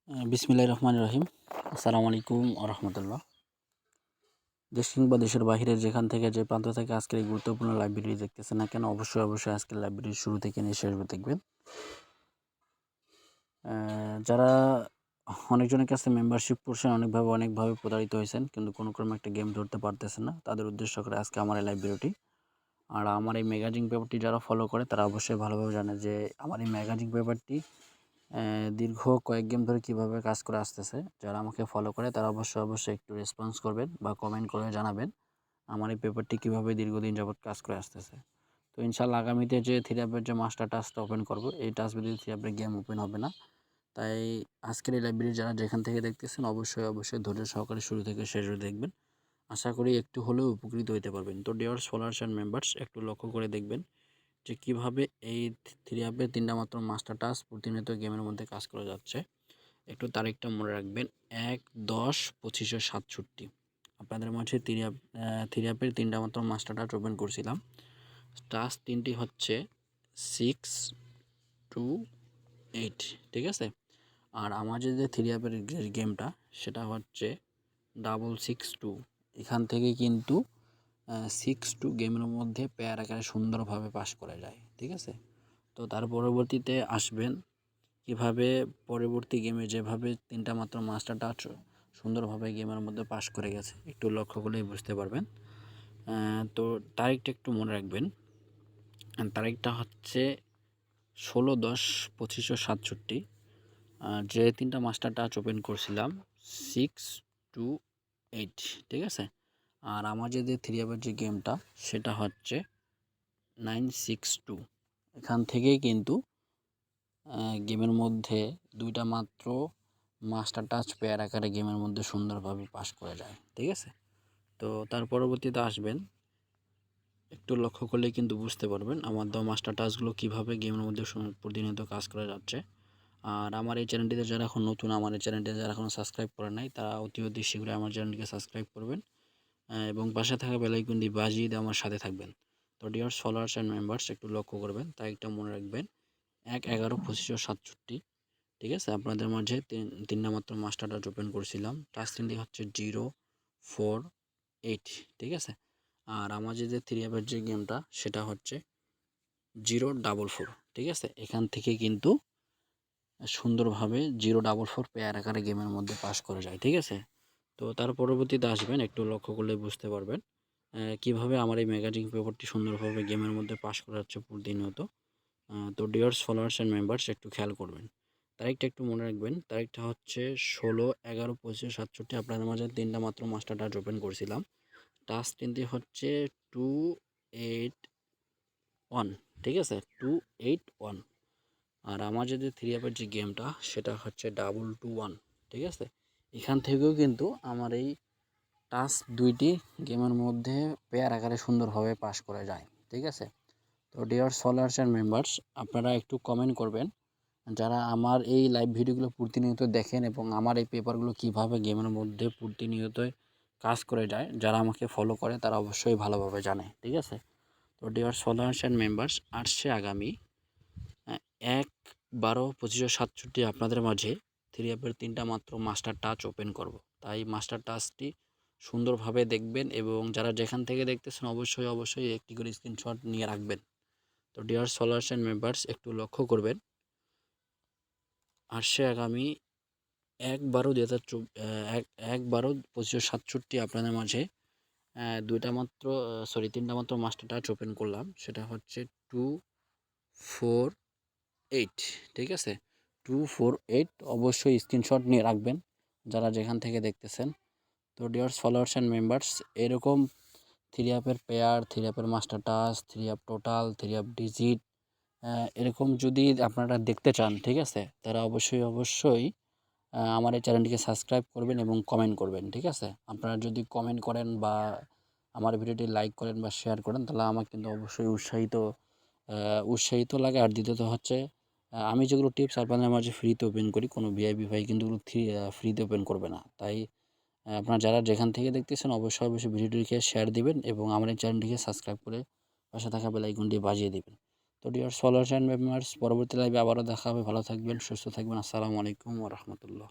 বিসমিল্লাহির রহমানির রহিম। আসসালামু আলাইকুম ওয়া রাহমাতুল্লাহ। দেশ কিংবা দেশের বাইরে যেখান থেকে যে প্রান্ত থেকে আজকের এই গুরুত্বপূর্ণ লাইভ ভিডিও দেখতেছেন না কেন, অবশ্যই আজকের লাইভ ভিডিও শুরু থেকে নিয়ে শেষ পর্যন্ত দেখবেন। যারা অনেকজনের কাছে মেম্বারশিপ করছেন, অনেকভাবে প্রতারিত হয়েছেন, কিন্তু কোনো ক্রমে একটা গেম ধরতে পারতেছেন না, তাদের উদ্দেশ্য করে আজকে আমার এই লাইভ ভিডিওটি। আর আমার এই ম্যাগাজিন পেপারটি যারা ফলো করে তারা অবশ্যই ভালোভাবে জানে যে আমার এই ম্যাগাজিন পেপারটি দীর্ঘ কয়েক গেম ধরে কীভাবে কাজ করে আসতেছে। যারা আমাকে ফলো করে তারা অবশ্যই একটু রেসপন্স করবেন বা কমেন্ট করে জানাবেন আমার এই পেপারটি কীভাবে দীর্ঘদিন যাবৎ কাজ করে আসতেছে। তো ইনশাআল্লাহ আগামীতে যে থ্রি অ্যাপের যে মাস্টার টাস্কটা ওপেন করব, এই টাস্ক ব্যতীত থ্রি অ্যাপের গেম ওপেন হবে না। তাই আজকের এই লাইব্রেরি যারা যেখান থেকে দেখতেছেন অবশ্যই ধৈর্য সহকারে শুরু থেকে শেষ পর্যন্ত দেখবেন। আশা করি একটু হলেও উপকৃত হতে পারবেন। তো ডিয়ার ফলোয়ার্স অ্যান্ড মেম্বার্স, একটু লক্ষ্য করে দেখবেন যে কীভাবে এই থ্রি অ্যাপের তিনটা মাত্র মাস্টার টাস্ক প্রতিনিয়ত গেমের মধ্যে কাজ করে যাচ্ছে। একটু তারিখটা মনে রাখবেন, 1/10/2567। আপনাদের মাঝে থ্রি অ্যাপের তিনটা মাত্র মাস্টার টাস্ক ওপেন করছিলাম। টাস্ক তিনটি হচ্ছে 6-2-8, ঠিক আছে। আর আমার যে থ্রি অ্যাপের যে গেমটা সেটা হচ্ছে 662। এখান থেকে কিন্তু 6-2 গেমের মধ্যে পেয়ার আকারে সুন্দরভাবে পাস করা যায়, ঠিক আছে। তো তার পরবর্তীতে আসবেন কীভাবে পরবর্তী গেমে যেভাবে তিনটা মাত্র মাস্টার টাচ সুন্দরভাবে গেমের মধ্যে পাস করে গেছে, একটু লক্ষ্য করলেই বুঝতে পারবেন। তো তারিখটা একটু মনে রাখবেন, তারিখটা হচ্ছে 16-10-2567। যে তিনটা মাস্টার টাচ ওপেন করছিলাম 6-2-8, ঠিক আছে। আর আমার যে থ্রি অ্যাপের যে গেমটা সেটা হচ্ছে 9-6-2। এখান থেকেই কিন্তু গেমের মধ্যে দুইটা মাত্র মাস্টার টাচ পেয়ার আকারে গেমের মধ্যে সুন্দরভাবে পাস করে যায়, ঠিক আছে। তো তার পরবর্তীতে আসবেন, একটু লক্ষ্য করলেই কিন্তু বুঝতে পারবেন আমার দেওয়া মাস্টার টাচগুলো কীভাবে গেমের মধ্যে প্রতিনিয়ত কাজ করে যাচ্ছে। আর আমার এই চ্যানেলটিতে যারা এখন নতুন, আমার এই চ্যানেলটিতে যারা এখনও সাবস্ক্রাইব করে নাই, তারা অতি শীঘ্রই আমার চ্যানেলটিকে সাবস্ক্রাইব করবেন এবং পাশে থাকা বেল আইকনটি বাজিয়ে দিয়ে আমার সাথে থাকবেন। তো ডিয়ার ফলোয়ার্স অ্যান্ড মেম্বার্স, একটু লক্ষ্য করবেন, তারিখটা মনে রাখবেন 1/11/2567, ঠিক আছে। আপনাদের মাঝে তিনটা মাত্র মাস্টার টাচ ওপেন করছিলাম। টাচ তিনটি হচ্ছে 0-4-8, ঠিক আছে। আর আমার যে থ্রি অ্যাপের যে গেমটা সেটা হচ্ছে 0-4-4, ঠিক আছে। এখান থেকে কিন্তু সুন্দরভাবে 0-4-4 পেয়ার আকারে গেমের মধ্যে পাস করে যায়, ঠিক আছে। তো তার পরবর্তীতে আসবেন, একটু লক্ষ্য করলে বুঝতে পারবেন কিভাবে আমার এই ম্যাগাজিন পেপারটি সুন্দরভাবে গেমের মধ্যে পাস করা যাচ্ছে প্রতিনিয়ত। তো ডিয়ার্স ফলোয়ার্স অ্যান্ড মেম্বার্স, একটু খেয়াল করবেন, তারিখটা একটু মনে রাখবেন। তারিখটা হচ্ছে 16-11/2567। আপনাদের মাঝে তিনটা মাত্র মাস্টার টাচ ওপেন করছিলাম। টাস্ক তিনটি হচ্ছে 2-8-1, ঠিক আছে, 2-8-1। আর আমার যে থ্রি অ্যাপের যে গেমটা সেটা হচ্ছে 2-2-1, ঠিক আছে। এখান থেকেও কিন্তু আমার এই টাস্ক দুইটি গেমের মধ্যে পেয়ার আকারে সুন্দরভাবে পাস করে যায়, ঠিক আছে। তো ডিয়ার ফলোয়ার্স অ্যান্ড মেম্বার্স, আপনারা একটু কমেন্ট করবেন যারা আমার এই লাইভ ভিডিওগুলো প্রতিনিয়ত দেখেন এবং আমার এই পেপারগুলো কিভাবে গেমের মধ্যে প্রতিনিয়ত কাজ করে যায়। যারা আমাকে ফলো করে তারা অবশ্যই ভালোভাবে জানে, ঠিক আছে। তো ডিয়ার ফলোয়ার্স অ্যান্ড মেম্বার্স, আসছে আগামী 1/12/2567 আপনাদের মাঝে থ্রি অ্যাপের তিনটা মাত্র মাস্টার টাচ ওপেন করব। তাই মাস্টার টাচটি সুন্দরভাবে দেখবেন এবং যারা যেখান থেকে দেখতেছেন অবশ্যই একটি করে স্ক্রিনশট নিয়ে রাখবেন। তো ডিয়ার ফলোয়ার্স অ্যান্ড মেম্বার্স, একটু লক্ষ্য করবেন, আসছে আগামী 1/12/2567 আপনাদের মাঝে তিনটা মাত্র মাস্টার টাচ ওপেন করলাম। সেটা হচ্ছে 2-4-8, ঠিক আছে। 2-4-8 অবশ্যই স্ক্রিনশট নিয়ে রাখবেন যারা যেখান থেকে দেখতেছেন। তো ডিয়ার্স ফলোয়ার্স অ্যান্ড মেম্বার্স, এরকম থ্রি অ্যাপের পেয়ার, থ্রি অ্যাপের master touch, three app total, three app digit, এরকম যদি আপনারা দেখতে চান, ঠিক আছে, তারা অবশ্যই আমার এই চ্যানেলটিকে সাবস্ক্রাইব করবেন এবং কমেন্ট করবেন, ঠিক আছে। আপনারা যদি কমেন্ট করেন বা আমার ভিডিওটি লাইক করেন বা শেয়ার করেন তাহলে আমার কিন্তু অবশ্যই উৎসাহিত লাগে। আর দ্বিতীয়ত হচ্ছে আমি যেগুলো টিপস আপনাদের মাঝে ফ্রিতে ওপেন করি, কোনো ভিআইপি ভাই কিন্তু ফ্রিতে ওপেন করবে না। তাই আপনারা যারা যেখান থেকে দেখতেছেন অবশ্যই ভিডিওটিকে শেয়ার দিবেন এবং আমার এই চ্যানেলটিকে সাবস্ক্রাইব করে পাশে থাকা বেল আইকনটি বাজিয়ে দিবেন। তো ডিয়ার ফলোয়ার্স অ্যান্ড মেম্বার্স, পরবর্তী লাইভে আবারও দেখা হবে। ভালো থাকবেন, সুস্থ থাকবেন। আসসালামু আলাইকুম ওয়া রাহমাতুল্লাহ।